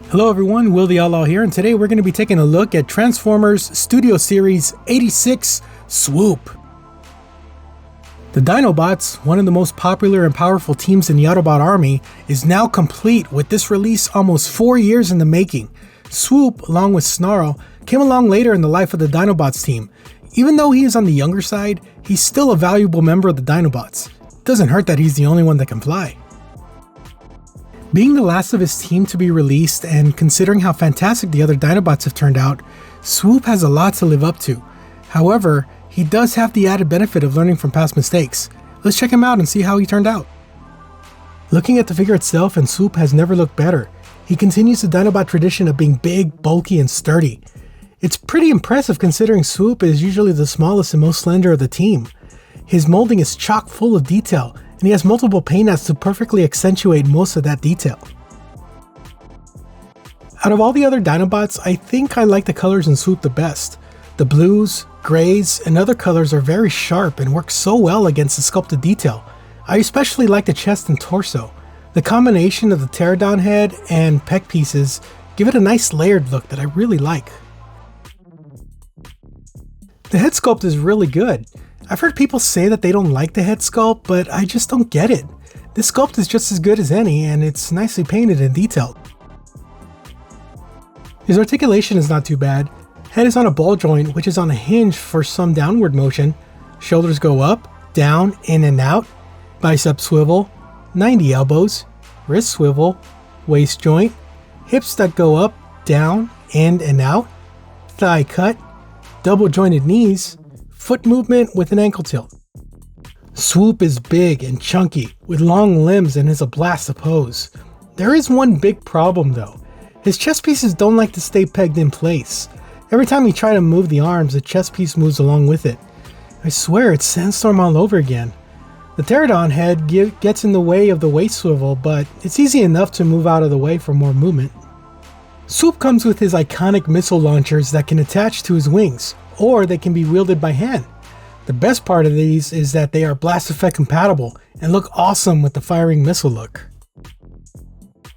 Hello everyone, Will the Outlaw here, and today we're going to be taking a look at Transformers Studio Series 86 Swoop. The Dinobots, one of the most popular and powerful teams in the Autobot army, is now complete with this release almost 4 years in the making. Swoop, along with Snarl, came along later in the life of the Dinobots team. Even though he is on the younger side, he's still a valuable member of the Dinobots. It doesn't hurt that he's the only one that can fly. Being the last of his team to be released, and considering how fantastic the other Dinobots have turned out, Swoop has a lot to live up to. However, he does have the added benefit of learning from past mistakes. Let's check him out and see how he turned out. Looking at the figure itself, and Swoop has never looked better. He continues the Dinobot tradition of being big, bulky, and sturdy. It's pretty impressive considering Swoop is usually the smallest and most slender of the team. His molding is chock full of detail, and he has multiple paint apps to perfectly accentuate most of that detail. Out of all the other Dinobots, I think I like the colors in Swoop the best. The blues, grays, and other colors are very sharp and work so well against the sculpted detail. I especially like the chest and torso. The combination of the pterodon head and pec pieces give it a nice layered look that I really like. The head sculpt is really good. I've heard people say that they don't like the head sculpt, but I just don't get it. This sculpt is just as good as any, and it's nicely painted and detailed. His articulation is not too bad. Head is on a ball joint, which is on a hinge for some downward motion. Shoulders go up, down, in and out. Bicep swivel, 90 elbows, wrist swivel, waist joint, hips that go up, down, in and out, thigh cut, double jointed knees, foot movement with an ankle tilt. Swoop is big and chunky with long limbs and is a blast to pose. There is one big problem though. His chest pieces don't like to stay pegged in place. Every time you try to move the arms, the chest piece moves along with it. I swear it's Sandstorm all over again. The pterodon head gets in the way of the waist swivel, but it's easy enough to move out of the way for more movement. Swoop comes with his iconic missile launchers that can attach to his wings, or they can be wielded by hand. The best part of these is that they are blast effect compatible and look awesome with the firing missile look.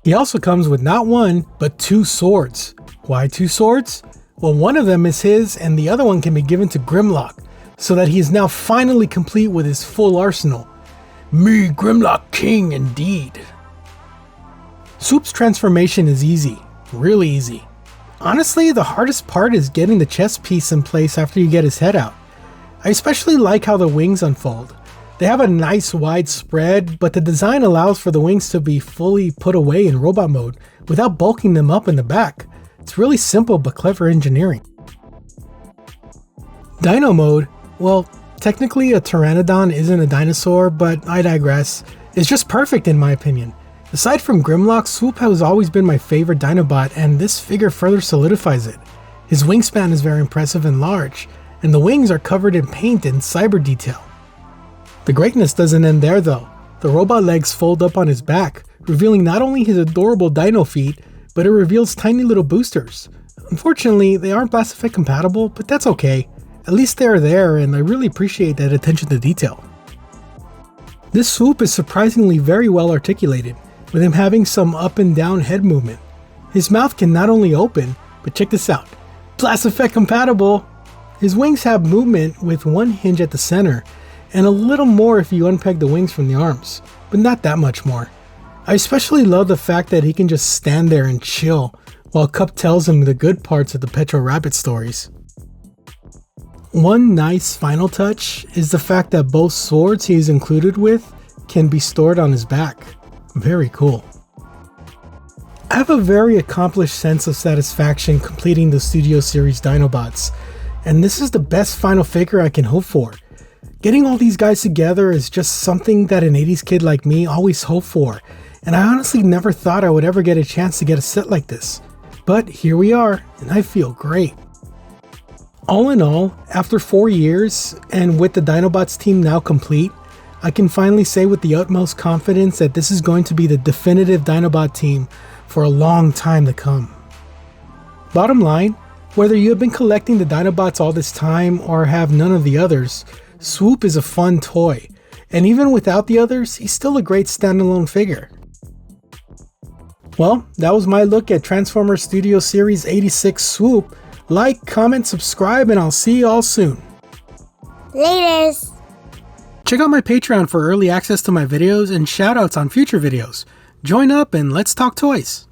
He also comes with not one, but 2 swords. Why 2 swords? Well, one of them is his and the other one can be given to Grimlock, so that he is now finally complete with his full arsenal. Me, Grimlock King indeed. Swoop's transformation is easy, really easy. Honestly, the hardest part is getting the chest piece in place after you get his head out. I especially like how the wings unfold. They have a nice wide spread, but the design allows for the wings to be fully put away in robot mode without bulking them up in the back. It's really simple but clever engineering. Dino mode, well, technically a pteranodon isn't a dinosaur, but I digress. It's just perfect in my opinion. Aside from Grimlock, Swoop has always been my favorite Dinobot, and this figure further solidifies it. His wingspan is very impressive and large, and the wings are covered in paint and cyber detail. The greatness doesn't end there though. The robot legs fold up on his back, revealing not only his adorable dino feet, but it reveals tiny little boosters. Unfortunately, they aren't blast effect compatible, but that's okay. At least they are there, and I really appreciate that attention to detail. This Swoop is surprisingly very well articulated, with him having some up and down head movement. His mouth can not only open, but check this out, blast effect compatible! His wings have movement with one hinge at the center, and a little more if you unpeg the wings from the arms, but not that much more. I especially love the fact that he can just stand there and chill, while Cup tells him the good parts of the Petro Rabbit stories. One nice final touch is the fact that both swords he is included with can be stored on his back. Very cool. I have a very accomplished sense of satisfaction completing the Studio Series Dinobots, and this is the best final figure I can hope for. Getting all these guys together is just something that an 80s kid like me always hoped for, and I honestly never thought I would ever get a chance to get a set like this. But here we are, and I feel great. All in all, after 4 years, and with the Dinobots team now complete, I can finally say with the utmost confidence that this is going to be the definitive Dinobot team for a long time to come. Bottom line, whether you have been collecting the Dinobots all this time or have none of the others, Swoop is a fun toy, and even without the others, he's still a great standalone figure. Well, that was my look at Transformers Studio Series 86 Swoop. Like, comment, subscribe, and I'll see you all soon. Laters! Check out my Patreon for early access to my videos and shoutouts on future videos. Join up and let's talk toys.